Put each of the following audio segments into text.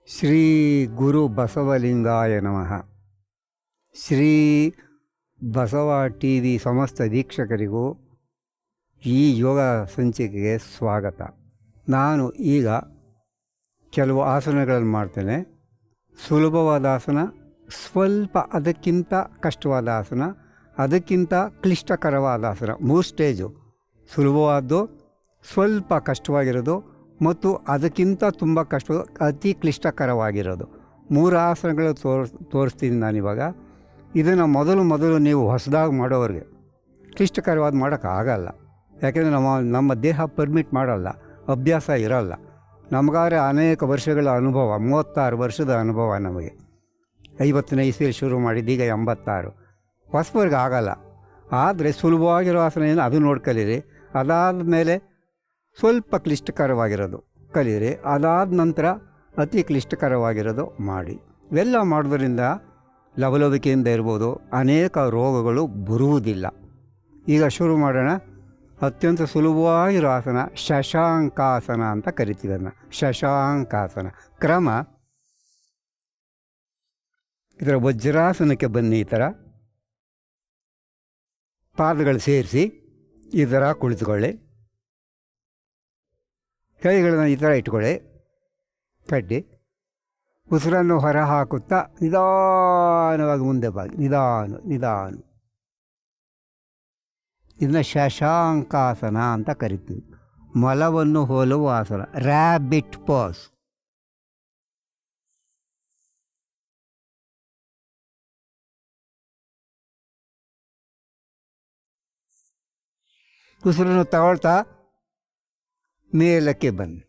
ಶ್ರೀ ಗುರು ಬಸವಲಿಂಗಾಯ ನಮಃ. Shri Basava T V ಸಮಸ್ತ ವೀಕ್ಷಕರಿಗೂ ಈ ಯೋಗ ಸಂಚಿಕೆಗೆ ಸ್ವಾಗತ. ನಾನು ಈಗ ಕೆಲವು ಆಸನಗಳನ್ನು ಮಾಡ್ತೇನೆ. ಸುಲಭವಾದ ಆಸನ, ಸ್ವಲ್ಪ ಅದಕ್ಕಿಂತ ಕಷ್ಟವಾದ ಆಸನ, ಅದಕ್ಕಿಂತ ಕ್ಲಿಷ್ಟಕರವಾದ ಆಸನ. 3 ಸ್ಟೇಜು: ಸುಲಭವಾದ್ದು, ಸ್ವಲ್ಪ ಕಷ್ಟವಾಗಿರೋದು ಮತ್ತು ಅದಕ್ಕಿಂತ ತುಂಬ ಅತಿ ಕ್ಲಿಷ್ಟಕರವಾಗಿರೋದು. 3 ಆಸನಗಳು ತೋರಿಸ್ತೀನಿ ನಾನಿವಾಗ. ಇದನ್ನು ಮೊದಲು ನೀವು ಹೊಸದಾಗಿ ಮಾಡೋರಿಗೆ ಕ್ಲಿಷ್ಟಕರವಾದ ಮಾಡೋಕ್ಕಾಗಲ್ಲ. ಯಾಕೆಂದರೆ ನಮ್ಮ ದೇಹ ಪರ್ಮಿಟ್ ಮಾಡಲ್ಲ, ಅಭ್ಯಾಸ ಇರೋಲ್ಲ. ನಮಗಾದ್ರೆ ಅನೇಕ ವರ್ಷಗಳ ಅನುಭವ, 36 ವರ್ಷದ ಅನುಭವ ನಮಗೆ. 50ನೇ ಇಸ್ವಿಯಲ್ಲಿ ಶುರು ಮಾಡಿದ್ದೀಗ 86. ಹೊಸಬರ್ಗೆ ಆಗಲ್ಲ. ಆದರೆ ಸುಲಭವಾಗಿರೋ ಆಸನ ಏನು ಅದು ನೋಡ್ಕಲೀರಿ. ಅದಾದ ಮೇಲೆ ಸ್ವಲ್ಪ ಕ್ಲಿಷ್ಟಕರವಾಗಿರೋದು ಕಲೀರಿ. ಅದಾದ ನಂತರ ಅತಿ ಕ್ಲಿಷ್ಟಕರವಾಗಿರೋದು ಮಾಡಿ. ಇವೆಲ್ಲ ಮಾಡೋದ್ರಿಂದ ಲವಲವಿಕೆಯಿಂದ ಇರ್ಬೋದು, ಅನೇಕ ರೋಗಗಳು ಬರುವುದಿಲ್ಲ. ಈಗ ಶುರು ಮಾಡೋಣ. ಅತ್ಯಂತ ಸುಲಭವಾಗಿರೋ ಆಸನ ಶಶಾಂಕಾಸನ ಅಂತ ಕರಿತೀವಿ. ಅದನ್ನು ಶಶಾಂಕಾಸನ. ಕ್ರಮ: ಇದರ ವಜ್ರಾಸನಕ್ಕೆ ಬನ್ನಿ. ಈ ಥರ ಪಾದಗಳು ಸೇರಿಸಿ ಈ ಥರ ಕುಳಿತುಕೊಳ್ಳಿ. ಕೈಗಳನ್ನು ಈ ಥರ ಇಟ್ಕೊಳ್ಳಿ, ಕಡ್ಡಿ. ಉಸಿರನ್ನು ಹೊರ ಹಾಕುತ್ತಾ ನಿಧಾನವಾಗಿ ಮುಂದೆ ಬಾಗಿ, ನಿಧಾನ. ಇದನ್ನ ಶಶಾಂಕಾಸನ ಅಂತ ಕರಿತೀವಿ. ಮಲವನ್ನು ಹೋಲುವ ಆಸನ, ರ್ಯಾಬಿಟ್ ಪಾಸ್. ಉಸಿರನ್ನು ತಗೊಳ್ತಾ ಮೇಲಕ್ಕೆ ಬನ್ನಿ.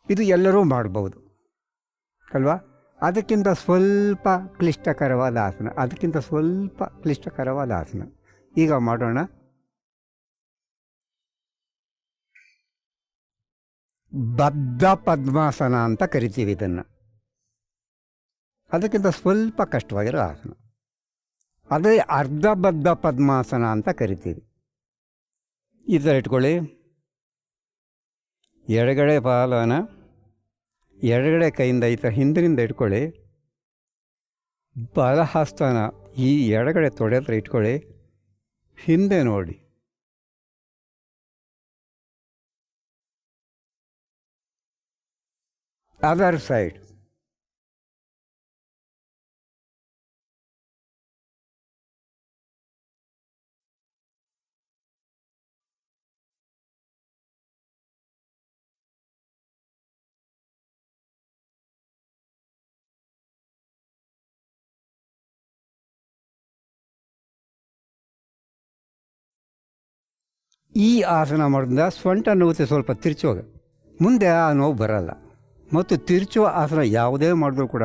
ಇದು ಎಲ್ಲರೂ ಮಾಡ್ಬೋದು ಅಲ್ವಾ? ಅದಕ್ಕಿಂತ ಸ್ವಲ್ಪ ಕ್ಲಿಷ್ಟಕರವಾದ ಆಸನ, ಈಗ ಮಾಡೋಣ. ಬದ್ಧ ಪದ್ಮಾಸನ ಅಂತ ಕರಿತೀವಿ ಇದನ್ನು. ಅದಕ್ಕಿಂತ ಸ್ವಲ್ಪ ಕಷ್ಟವಾಗಿರೋ ಆಸನ, ಅದೇ ಅರ್ಧ ಬದ್ಧ ಪದ್ಮಾಸನ ಅಂತ ಕರಿತೀವಿ. ಈ ಥರ ಇಟ್ಕೊಳ್ಳಿ. ಎಡಗಡೆ ಪಾದನ ಎಡಗಡೆ ಕೈಯಿಂದ ಈ ಥರ ಹಿಂದಿನಿಂದ ಇಟ್ಕೊಳ್ಳಿ. ಬಲಹಸ್ತನ ಈ ಎಡಗಡೆ ತೊಡೆ ಹತ್ರ ಇಟ್ಕೊಳ್ಳಿ. ಹಿಂದೆ ನೋಡಿ. Other side. ಈ ಆಸನ ಮಾಡೋದ್ರಿಂದ ಸೊಂಟ ನೋವು ಸ್ವಲ್ಪ ತಿರ್ಚೋಗ, ಮುಂದೆ ಆ ನೋವು ಬರಲ್ಲ. ಮತ್ತು ತಿರ್ಚುವ ಆಸನ ಯಾವುದೇ ಮಾಡಿದ್ರೂ ಕೂಡ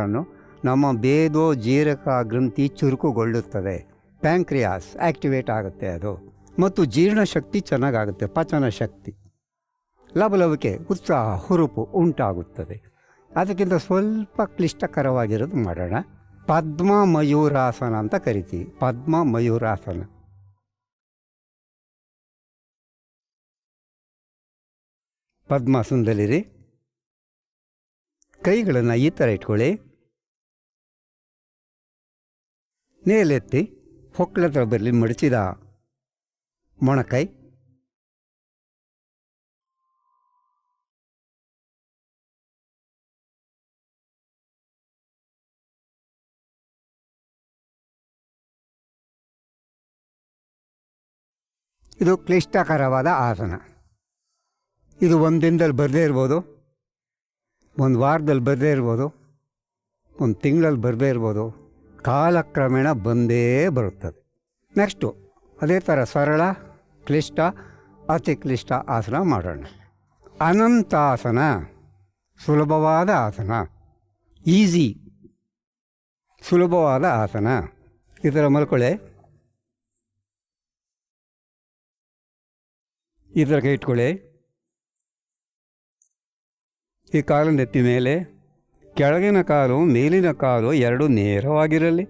ನಮ್ಮ ಬೇದೋ ಜೀರಕ ಗ್ರಂಥಿ ಚುರುಕುಗೊಳ್ಳುತ್ತದೆ. ಪ್ಯಾಂಕ್ರಿಯಾಸ್ ಆ್ಯಕ್ಟಿವೇಟ್ ಆಗುತ್ತೆ ಅದು. ಮತ್ತು ಜೀರ್ಣಶಕ್ತಿ ಚೆನ್ನಾಗಾಗುತ್ತೆ, ಪಚನ ಶಕ್ತಿ, ಲವಲವಿಕೆ, ಉತ್ಸಾಹ, ಹುರುಪು ಉಂಟಾಗುತ್ತದೆ. ಅದಕ್ಕಿಂತ ಸ್ವಲ್ಪ ಕ್ಲಿಷ್ಟಕರವಾಗಿರೋದು ಮಾಡೋಣ. ಪದ್ಮ ಮಯೂರಾಸನ ಅಂತ ಕರಿತೀವಿ. ಪದ್ಮ ಮಯೂರಾಸನ. ಪದ್ಮಾಸನದಲ್ಲಿರಿ. ಕೈಗಳನ್ನು ಈ ಥರ ಇಟ್ಕೊಳ್ಳಿ. ನೇಲೆತ್ತಿ ಹೊಕ್ಕಳ ಹತ್ರ ಬರಲಿ. ಮಡಚಿದ ಮೊಣಕೈ. ಇದು ಕ್ಲಿಷ್ಟಕರವಾದ ಆಸನ. ಇದು ಒಂದು ದಿನದಲ್ಲಿ ಬರದೇ ಇರ್ಬೋದು, ಒಂದು ವಾರದಲ್ಲಿ ಬರದೇ ಇರ್ಬೋದು, ಒಂದು ತಿಂಗಳಲ್ಲಿ ಬರದೇ ಇರ್ಬೋದು. ಕಾಲಕ್ರಮೇಣ ಬಂದೇ ಬರುತ್ತದೆ. ನೆಕ್ಸ್ಟು ಅದೇ ಥರ ಸರಳ, ಕ್ಲಿಷ್ಟ, ಅತಿ ಕ್ಲಿಷ್ಟ ಆಸನ ಮಾಡೋಣ. ಅನಂತಾಸನ, ಸುಲಭವಾದ ಆಸನ, ಈಸಿ ಸುಲಭವಾದ ಆಸನ. ಈ ಥರ ಮಲ್ಕೊಳ್ಳಿ. ಈ ಥರ ಕೈ ಇಟ್ಕೊಳ್ಳಿ. ಈ ಕಾಲನ್ನು ಎತ್ತಿ ಮೇಲೆ, ಕೆಳಗಿನ ಕಾಲು ಮೇಲಿನ ಕಾಲು ಎರಡು ನೇರವಾಗಿರಲಿ.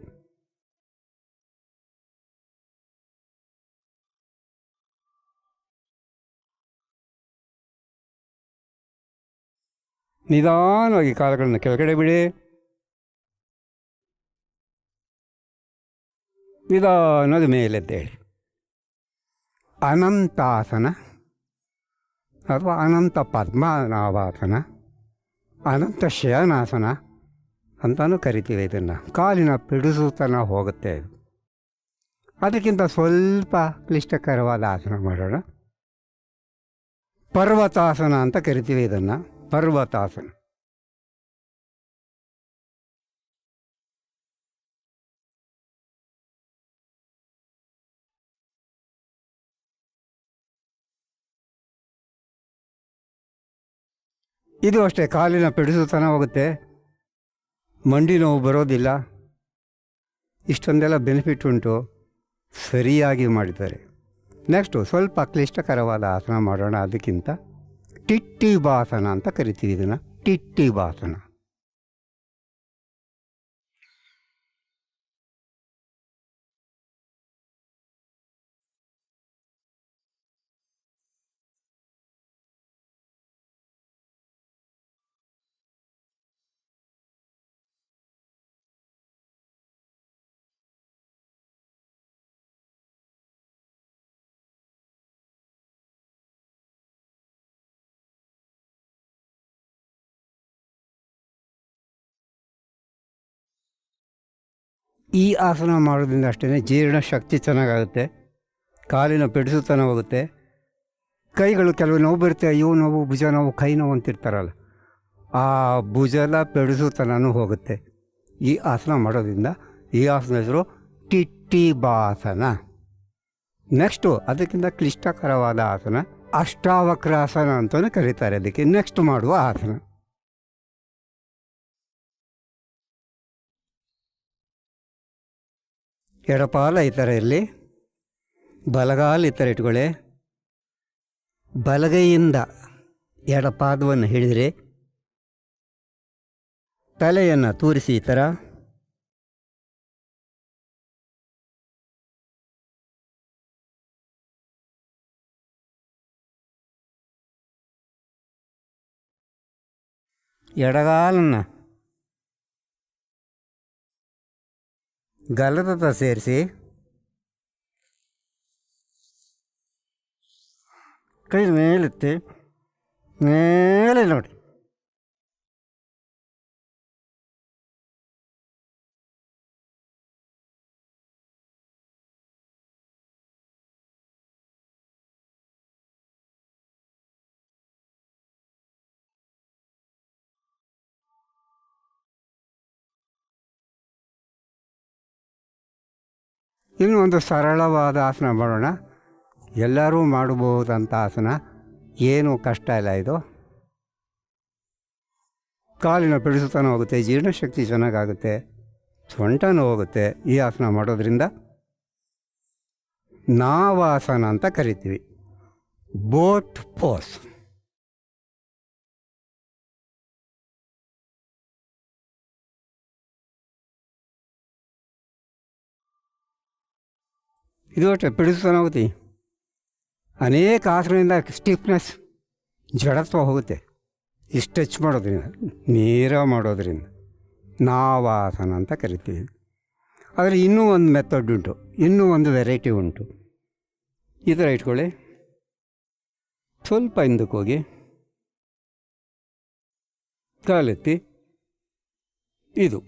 ನಿಧಾನವಾಗಿ ಕಾಲುಗಳನ್ನು ಕೆಳಗಡೆ ಬಿಡಿ. ನಿಧಾನದ ಮೇಲೆದ್ದೇಳಿ. ಅನಂತಾಸನ ಅಥವಾ ಅನಂತ ಪದ್ಮನಾಭಾಸನ, ಅನಂತ ಶಯನಾಸನ ಅಂತಲೂ ಕರಿತೀವಿ ಇದನ್ನು. ಕಾಲಿನ ಪಿಡಿಸುತನ ಹೋಗುತ್ತೆ ಇದು. ಅದಕ್ಕಿಂತ ಸ್ವಲ್ಪ ಕ್ಲಿಷ್ಟಕರವಾದ ಆಸನ ಮಾಡೋಣ. ಪರ್ವತಾಸನ ಅಂತ ಕರಿತೀವಿ ಇದನ್ನು. ಪರ್ವತಾಸನ. ಇದು ಅಷ್ಟೇ, ಕಾಲಿನ ಪಿಡಿಸುತನ ಹೋಗುತ್ತೆ, ಮಂಡಿ ನೋವು ಬರೋದಿಲ್ಲ. ಇಷ್ಟೊಂದೆಲ್ಲ ಬೆನಿಫಿಟ್ ಉಂಟು, ಸರಿಯಾಗಿ ಮಾಡಿದ್ದಾರೆ. ನೆಕ್ಸ್ಟು ಸ್ವಲ್ಪ ಕ್ಲಿಷ್ಟಕರವಾದ ಆಸನ ಮಾಡೋಣ. ಅದಕ್ಕಿಂತ ಟಿಟ್ಟಿಬಾಸನ ಅಂತ ಕರಿತೀವಿ ಇದನ್ನು. ಟಿಟ್ಟಿಬಾಸನ. ಈ ಆಸನ ಮಾಡೋದ್ರಿಂದ ಅಷ್ಟೇ ಜೀರ್ಣಶಕ್ತಿ ಚೆನ್ನಾಗಾಗುತ್ತೆ, ಕಾಲಿನ ಪಿಡಿಸುತನ ಹೋಗುತ್ತೆ. ಕೈಗಳು ಕೆಲವು ನೋವು ಬರುತ್ತೆ, ಅಯ್ಯೋ ನೋವು, ಭುಜ ನೋವು, ಕೈ ನೋವು ಅಂತಿರ್ತಾರಲ್ಲ, ಆ ಭುಜದ ಪಿಡಿಸುತನೂ ಹೋಗುತ್ತೆ ಈ ಆಸನ ಮಾಡೋದ್ರಿಂದ. ಈ ಆಸನ ಹೆಸರು ಟಿಟ್ಟಿಬಾಸನ. ನೆಕ್ಸ್ಟು ಅದಕ್ಕಿಂತ ಕ್ಲಿಷ್ಟಕರವಾದ ಆಸನ ಅಷ್ಟಾವಕ್ರಾಸನ ಅಂತಲೂ ಕರೀತಾರೆ ಅದಕ್ಕೆ. ನೆಕ್ಸ್ಟ್ ಮಾಡುವ ಆಸನ. ಎಡಪಾಲ ಈ ಥರ ಇರಲಿ, ಬಲಗಾಲು ಈ ಥರ ಇಟ್ಕೊಳ್ಳಿ. ಬಲಗೈಯಿಂದ ಎಡಪಾದವನ್ನು ಹಿಡಿದರೆ ತಲೆಯನ್ನು ತೂರಿಸಿ ಈ ಥರ. ಎಡಗಾಲನ್ನು ಗಲ್ಲದ ಹತ್ರ ಸೇರಿಸಿ ಕೈ ಮೇಲೆತ್ತಿ ಮೇಲೆ ನೋಡಿ. ಇನ್ನೂ ಒಂದು ಸರಳವಾದ ಆಸನ ಮಾಡೋಣ. ಎಲ್ಲರೂ ಮಾಡಬಹುದಂಥ ಆಸನ, ಏನೂ ಕಷ್ಟ ಇಲ್ಲ ಇದು. ಕಾಲಿನ ಪಿಡಿಸುತನ ಹೋಗುತ್ತೆ, ಜೀರ್ಣಶಕ್ತಿ ಚೆನ್ನಾಗಾಗುತ್ತೆ, ಸೊಂಟನೂ ಹೋಗುತ್ತೆ ಈ ಆಸನ ಮಾಡೋದ್ರಿಂದ. ನಾವಾಸನ ಅಂತ ಕರಿತೀವಿ, ಬೋಟ್ ಪೋಸ್. ಇದು ಅಷ್ಟೇ, ಪಿಡಿಸುತನ ಹೋಗುತ್ತೆ. ಅನೇಕ ಆಸನದಿಂದ ಸ್ಟಿಫ್ನೆಸ್, ಜಡತ್ವ ಹೋಗುತ್ತೆ ಇಷ್ಟು ಟಚ್ ಮಾಡೋದ್ರಿಂದ, ನೇರ ಮಾಡೋದ್ರಿಂದ. ನಾವಾಸನ ಅಂತ ಕರಿತೀವಿ. ಆದರೆ ಇನ್ನೂ ಒಂದು ಮೆಥಡ್ ಉಂಟು, ಇನ್ನೂ ಒಂದು ವೆರೈಟಿ ಉಂಟು. ಈ ಥರ ಇಟ್ಕೊಳ್ಳಿ, ಸ್ವಲ್ಪ ಹಿಂದಕ್ಕೆ ಹೋಗಿ, ಕಾಲೆತ್ತಿ, ಇದು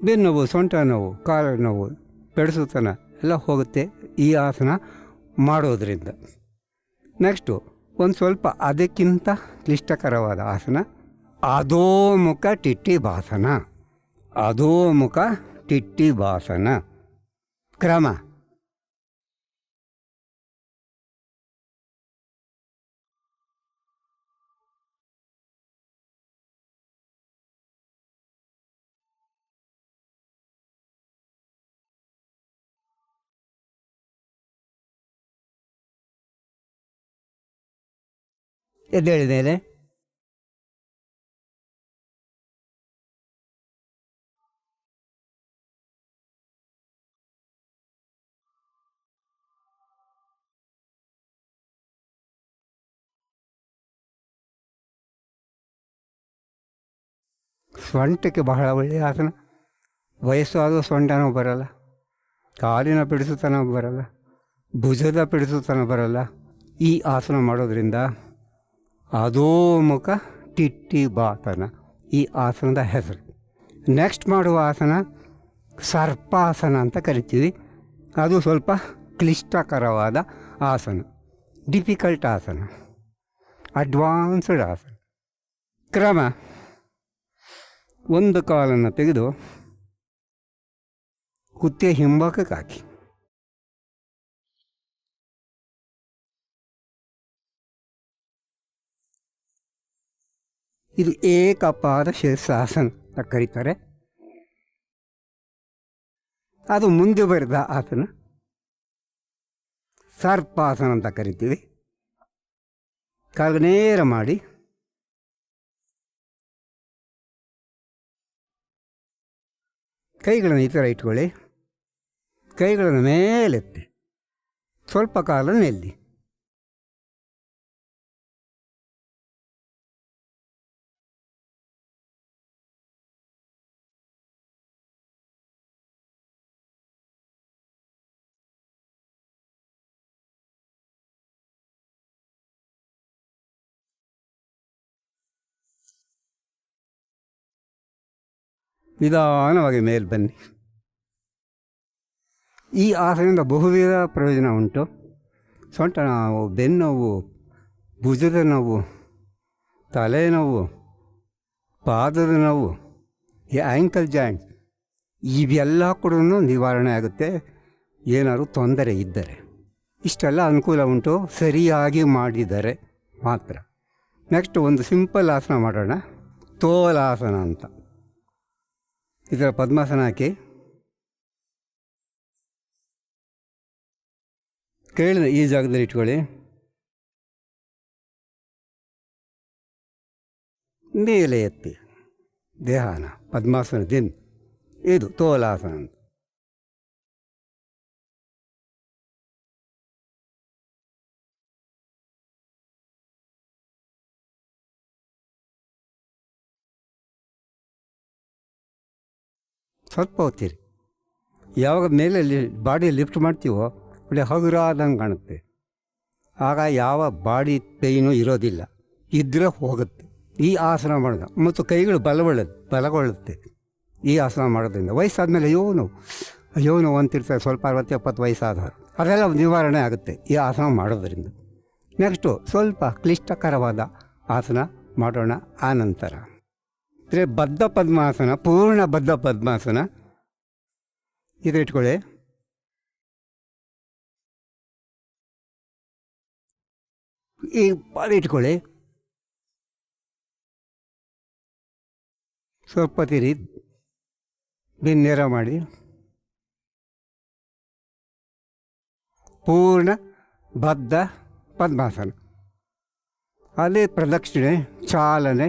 ಬೆನ್ನು ನೋವು, ಸೊಂಟ ನೋವು, ಕಾಲು ನೋವು, ಪಿಡಿಸುತನ ಎಲ್ಲ ಹೋಗುತ್ತೆ ಈ ಆಸನ ಮಾಡೋದ್ರಿಂದ. ನೆಕ್ಸ್ಟು ಒಂದು ಸ್ವಲ್ಪ ಅದಕ್ಕಿಂತ ಕ್ಲಿಷ್ಟಕರವಾದ ಆಸನ ಅಧೋಮುಖ ಟಿಟ್ಟಿಬಾಸನ. ಅಧೋಮುಖ ಟಿಟ್ಟಿಬಾಸನ ಕ್ರಮ. ಎದ್ದೇಳಿದ ಮೇಲೆ ಸೊಂಟಕ್ಕೆ ಬಹಳ ಒಳ್ಳೆಯ ಆಸನ. ವಯಸ್ಸಾದರೂ ಸೊಂಟ ನೋವು ಬರಲ್ಲ, ಕಾಲಿನ ಪಿಡಿಸುತನ ಬರಲ್ಲ, ಭುಜದ ಪಿಡಿಸುತನ ಬರಲ್ಲ. ಈ ಆಸನ ಮಾಡೋದ್ರಿಂದ ಅಧೋಮುಖ ಟಿಟ್ಟಿಬಾತನ ಈ ಆಸನದ ಹೆಸರು. ನೆಕ್ಸ್ಟ್ ಮಾಡುವ ಆಸನ ಸರ್ಪಾಸನ ಅಂತ ಕರಿತೀವಿ. ಅದು ಸ್ವಲ್ಪ ಕ್ಲಿಷ್ಟಕರವಾದ ಆಸನ, ಡಿಫಿಕಲ್ಟ್ ಆಸನ, ಅಡ್ವಾನ್ಸ್ಡ್ ಆಸನ. ಕ್ರಮ: ಒಂದು ಕಾಲನ್ನು ತೆಗೆದು ಕುತ್ತಿಗೆ ಹಿಂಭಾಗಕ್ಕೆ ಹಾಕಿ, ಇದು ಏಕಪಾದ ಶೀರ್ಷಾಸನ ಅಂತ ಕರೀತಾರೆ. ಅದು ಮುಂದೆ ಬರೆದ ಆಸನ ಸರ್ಪಾಸನ ಅಂತ ಕರಿತೀವಿ. ಕಾಲು ನೇರ ಮಾಡಿ ಕೈಗಳನ್ನು ಈ ಥರ ಇಟ್ಕೊಳ್ಳಿ. ಕೈಗಳನ್ನು ಮೇಲೆತ್ತಿ, ಸ್ವಲ್ಪ ಕಾಲ ನೆಲ್ಲಿ. ನಿಧಾನವಾಗಿ ಮೇಲೆ ಬನ್ನಿ. ಈ ಆಸನದಿಂದ ಬಹುವಿಧ ಪ್ರಯೋಜನ ಉಂಟು. ಸೊಂಟ ನೋವು, ಬೆನ್ನೋವು, ಭುಜದ ನೋವು, ತಲೆನೋವು, ಪಾದದ ನೋವು, ಈ ಆ್ಯಂಕಲ್ ಜಾಯಿಂಟ್ ಇವೆಲ್ಲ ಕೂಡ ನಿವಾರಣೆ ಆಗುತ್ತೆ ಏನಾದ್ರು ತೊಂದರೆ ಇದ್ದರೆ. ಇಷ್ಟೆಲ್ಲ ಅನುಕೂಲ ಉಂಟು ಸರಿಯಾಗಿ ಮಾಡಿದರೆ ಮಾತ್ರ. ನೆಕ್ಸ್ಟ್ ಒಂದು ಸಿಂಪಲ್ ಆಸನ ಮಾಡೋಣ, ತೋಲಾಸನ ಅಂತ. ಇದರ ಪದ್ಮಾಸನ ಹಾಕಿ ಕೈನ ಈ ಜಾಗದಲ್ಲಿ ಇಟ್ಕೊಳ್ಳಿ. ಮೇಲೆ ಎತ್ತಿ ದೇಹನ ಪದ್ಮಾಸನದಿಂದ. ಇದು ತೋಲಾಸನ ಅಂತ. ಸ್ವಲ್ಪ ಹೊತ್ತೀರಿ. ಯಾವಾಗ ಮೇಲೆ ಬಾಡಿ ಲಿಫ್ಟ್ ಮಾಡ್ತೀವೋ ಒಳ್ಳೆ ಹಗುರಾದಂಗೆ ಕಾಣುತ್ತೆ. ಆಗ ಯಾವ ಬಾಡಿ ಪೇಯ್ನೂ ಇರೋದಿಲ್ಲ, ಇದ್ದರೆ ಹೋಗುತ್ತೆ. ಈ ಆಸನ ಮಾಡೋದು ಮತ್ತು ಕೈಗಳು ಬಲಗೊಳ್ಳುತ್ತೆ ಈ ಆಸನ ಮಾಡೋದ್ರಿಂದ. ವಯಸ್ಸಾದಮೇಲೆ ಅಯ್ಯೋ ನೋವು ಅಂತಿರ್ತಾರೆ, ಸ್ವಲ್ಪ 60-70 ವಯಸ್ಸಾದವರು. ಅದೆಲ್ಲ ನಿವಾರಣೆ ಆಗುತ್ತೆ ಈ ಆಸನ ಮಾಡೋದ್ರಿಂದ. ನೆಕ್ಸ್ಟು ಸ್ವಲ್ಪ ಕ್ಲಿಷ್ಟಕರವಾದ ಆಸನ ಮಾಡೋಣ ಆನಂತರ. ಅಂದರೆ ಬದ್ಧ ಪದ್ಮಾಸನ, ಪೂರ್ಣ ಬದ್ಧ ಪದ್ಮಾಸನ. ಇದು ಇಟ್ಕೊಳ್ಳಿ. ಈ ಪಾದ ಇಟ್ಕೊಳ್ಳಿ. ಸ್ವಲ್ಪ ತಿರಿ ಬೆನ್ನೇರ ಮಾಡಿ ಪೂರ್ಣ ಬದ್ಧ ಪದ್ಮಾಸನ. ಅಲ್ಲಿ ಪ್ರದಕ್ಷಿಣೆ, ಚಾಲನೆ,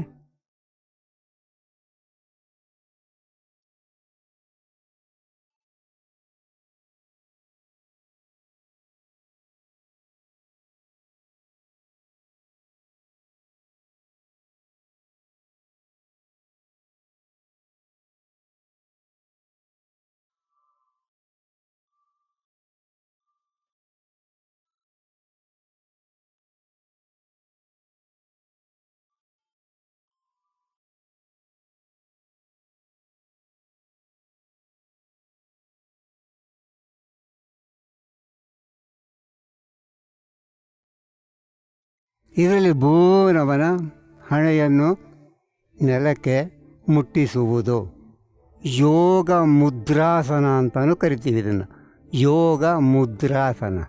ಇದರಲ್ಲಿ ಭೂನವನ ಹಣೆಯನ್ನು ನೆಲಕ್ಕೆ ಮುಟ್ಟಿಸುವುದು ಯೋಗ ಮುದ್ರಾಸನ ಅಂತಲೂ ಕರಿತೀವಿ. ಇದನ್ನು ಯೋಗ ಮುದ್ರಾಸನ.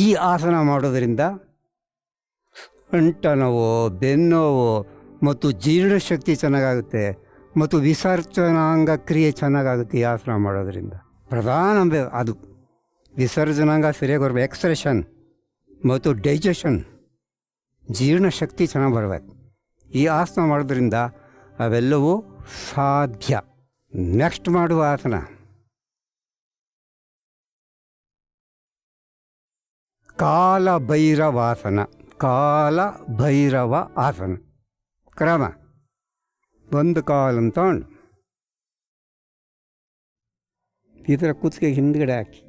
ಈ ಆಸನ ಮಾಡೋದರಿಂದ ಸೊಂಟ ನೋವು, ಬೆನ್ನೋವು ಮತ್ತು ಜೀರ್ಣಶಕ್ತಿ ಚೆನ್ನಾಗಾಗುತ್ತೆ ಮತ್ತು ವಿಸರ್ಜನಾಂಗ ಕ್ರಿಯೆ ಚೆನ್ನಾಗಾಗುತ್ತೆ ಈ ಆಸನ ಮಾಡೋದರಿಂದ. ಪ್ರಧಾನ ಅದು ವಿಸರ್ಜನಾಂಗ ಸರಿಯಾಗಿ ಬರಬೇಕು, ಎಕ್ಸ್ಪ್ರೆಷನ್ ಮತ್ತು ಡೈಜೆಷನ್, ಜೀರ್ಣಶಕ್ತಿ ಚೆನ್ನಾಗಿ ಬರಬೇಕು. ಈ ಆಸನ ಮಾಡೋದ್ರಿಂದ ಅವೆಲ್ಲವೂ ಸಾಧ್ಯ. ನೆಕ್ಸ್ಟ್ ಮಾಡುವ ಆಸನ ಕಾಲಭೈರವಾಸನ. ಕಾಲಭೈರವ ಆಸನ ಕ್ರಮ. ಒಂದು ಕಾಲನ್ನು ತಗೊಂಡು ಈ ಥರ ಕುತ್ತಿಗೆ ಹಿಂದ್ಗಡೆ ಹಾಕಿ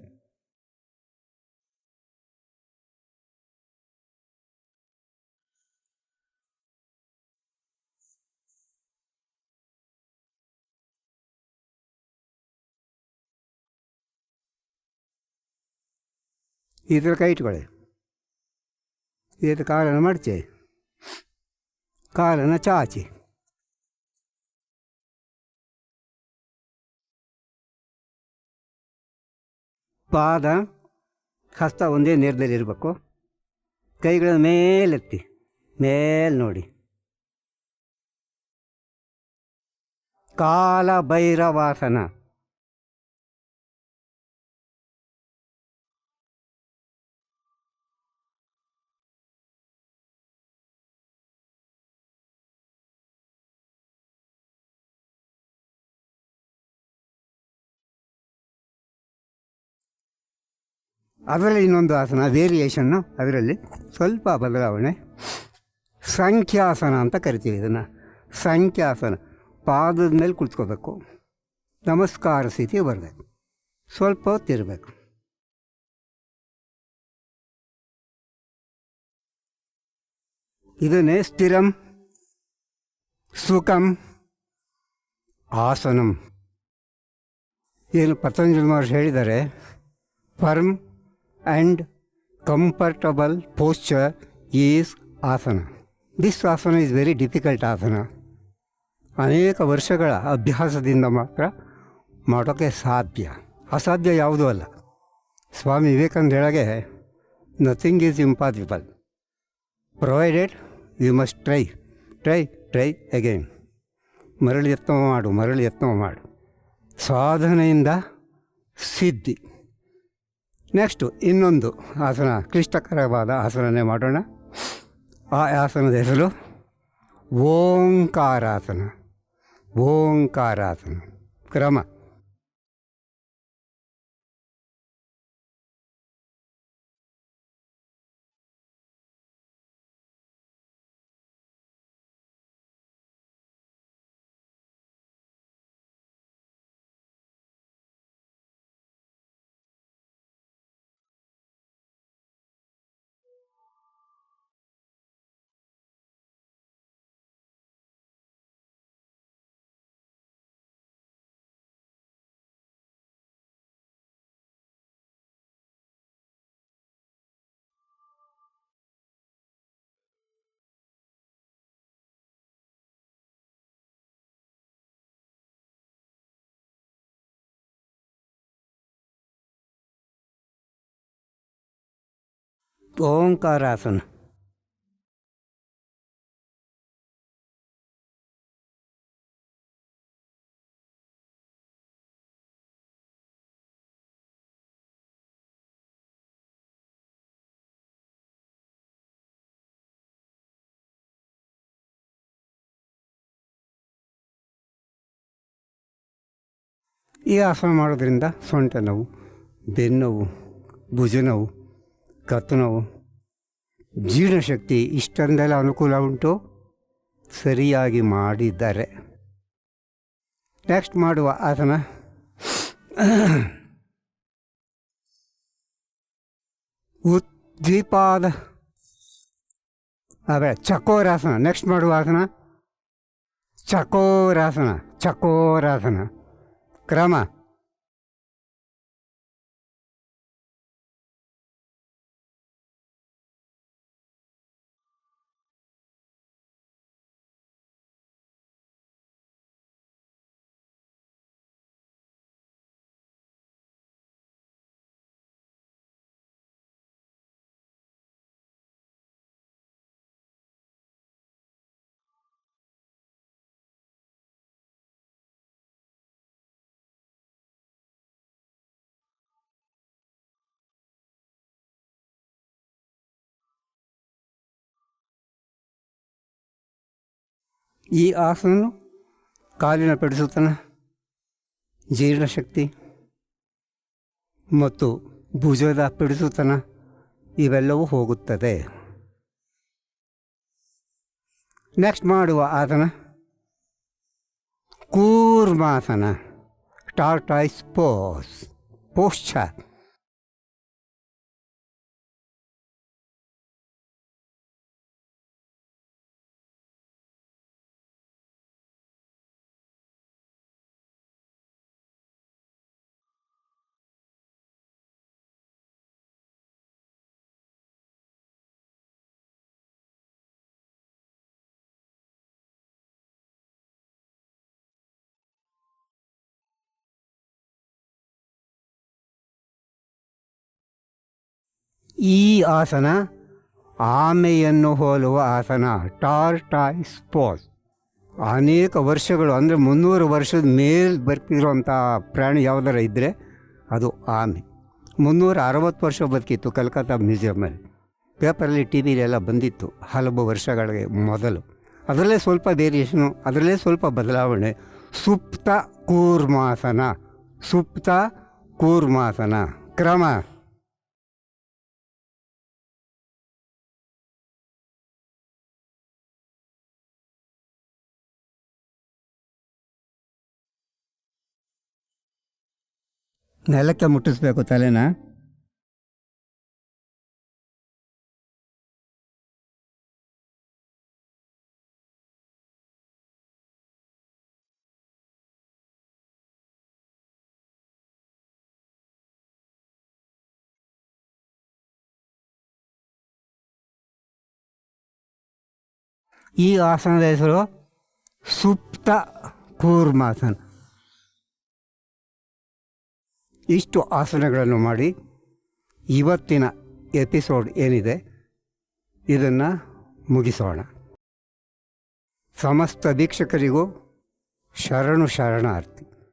ಈ ಥರ ಕೈ ಇಟ್ಕೊಳ್ಳಿ. ಈ ಥರ ಕಾಲನ್ನು ಮಡಚಿ, ಕಾಲನ್ನು ಚಾಚಿ, ಪಾದ ಹಸ್ತ ಒಂದೇ ನೇರದಲ್ಲಿ ಇರಬೇಕು. ಕೈಗಳನ್ನು ಮೇಲೆತ್ತಿ, ಮೇಲೆ ನೋಡಿ. ಕಾಲಭೈರವಾಸನ. ಅದರಲ್ಲಿ ಇನ್ನೊಂದು ಆಸನ ವೇರಿಯೇಷನ್ನು, ಅದರಲ್ಲಿ ಸ್ವಲ್ಪ ಬದಲಾವಣೆ. ಸಂಖ್ಯಾಸನ ಅಂತ ಕರಿತೀವಿ ಇದನ್ನು. ಸಂಖ್ಯಾಸನ, ಪಾದದ ಮೇಲೆ ಕುಳಿತ್ಕೋಬೇಕು, ನಮಸ್ಕಾರ ಸ್ಥಿತಿ ಬರಬೇಕು, ಸ್ವಲ್ಪ ಹೊತ್ತಿರಬೇಕು. ಇದನ್ನೇ ಸ್ಥಿರಂ ಸುಖಂ ಆಸನಂ. ಏನು ಪತಂಜಲಿ ಮಹರ್ಷಿ ಹೇಳಿದ್ದಾರೆ, firm and comfortable posture is ಆಸನ. ದಿಸ್ ಆಸನ ಈಸ್ ವೆರಿ ಡಿಫಿಕಲ್ಟ್ ಆಸನ. ಅನೇಕ ವರ್ಷಗಳ ಅಭ್ಯಾಸದಿಂದ ಮಾತ್ರ ಮಾಡೋಕ್ಕೆ ಸಾಧ್ಯ. ಅಸಾಧ್ಯ ಯಾವುದೂ ಅಲ್ಲ. ಸ್ವಾಮಿ ವಿವೇಕಾನಂದ ಹೇಳಾಗೆ nothing is impossible provided you must try try try again. ಮರಳಿ ಯತ್ನ ಮಾಡು, ಮರಳಿ ಯತ್ನ ಮಾಡು. ಸಾಧನೆಯಿಂದ ಸಿದ್ಧಿ. ನೆಕ್ಸ್ಟು ಇನ್ನೊಂದು ಆಸನ, ಕ್ಲಿಷ್ಟಕರವಾದ ಆಸನನೇ ಮಾಡೋಣ. ಆ ಆಸನದ ಹೆಸರು ಓಂಕಾರಾಸನ. ಓಂಕಾರಾಸನ ಕ್ರಮ. ಓಂಕಾರಾಸನ. ಈ ಆಸನ ಮಾಡೋದ್ರಿಂದ ಸೊಂಟ ನೋವು, ಬೆನ್ನೋವು, ಭುಜ ನೋವು, ಕತ್ತು ನೋವು, ಜೀರ್ಣಶಕ್ತಿ ಇಷ್ಟೊಂದೆಲ್ಲ ಅನುಕೂಲ ಉಂಟು ಸರಿಯಾಗಿ ಮಾಡಿದ್ದಾರೆ. ನೆಕ್ಸ್ಟ್ ಮಾಡುವ ಆಸನ ಉದ್ವಿಪಾದ ಚಕೋರಾಸನ. ನೆಕ್ಸ್ಟ್ ಮಾಡುವ ಆಸನ ಚಕೋರಾಸನ. ಚಕೋರಾಸನ ಕ್ರಮ. ಈ ಆಸನ ಕಾಲಿನ ಪಡಿಸುತ್ತನ ಜೀರ್ಣಶಕ್ತಿ ಮತ್ತು ಭುಜದ ಪಿಡಿಸುತನ ಇವೆಲ್ಲವೂ ಹೋಗುತ್ತದೆ. ನೆಕ್ಸ್ಟ್ ಮಾಡುವ ಆಸನ ಕೂರ್ಮಾಸನ, ಟಾರ್ಟಾಯ್ಸ್ ಪೋಸ್ಚರ್. ಈ ಆಸನ ಆಮೆಯನ್ನು ಹೋಲುವ ಆಸನ, ಟಾರ್ಟಾಯ್ಸ್ ಪೋಸ್. ಅನೇಕ ವರ್ಷಗಳು ಅಂದರೆ 300 ವರ್ಷದ ಮೇಲೆ ಬದುಕಿರುವಂಥ ಪ್ರಾಣಿ ಯಾವುದಾರ ಇದ್ದರೆ ಅದು ಆಮೆ. 360 ವರ್ಷ ಬದುಕಿತ್ತು ಕಲ್ಕತ್ತಾ ಮ್ಯೂಸಿಯಮಲ್ಲಿ. ಪೇಪರಲ್ಲಿ ಟಿ ವಿಲೆಲ್ಲ ಬಂದಿತ್ತು ಹಲವು ವರ್ಷಗಳಿಗೆ ಮೊದಲು. ಅದರಲ್ಲೇ ಸ್ವಲ್ಪ ವೇರಿಯೇಷನು, ಅದರಲ್ಲೇ ಸ್ವಲ್ಪ ಬದಲಾವಣೆ. ಸುಪ್ತ ಕೂರ್ಮಾಸನ ಕ್ರಮ. ನೆಲಕ್ಕೆ ಮುಟ್ಟಿಸ್ಬೇಕು ತಲೆನ. ಈ ಆಸನದ ಹೆಸರು ಸುಪ್ತ ಕೂರ್ಮಾಸನ. ಇಷ್ಟು ಆಸನಗಳನ್ನು ಮಾಡಿ ಇವತ್ತಿನ ಎಪಿಸೋಡ್ ಏನಿದೆ ಇದನ್ನು ಮುಗಿಸೋಣ. ಸಮಸ್ತ ವೀಕ್ಷಕರಿಗೂ ಶರಣಾರ್ಥಿ.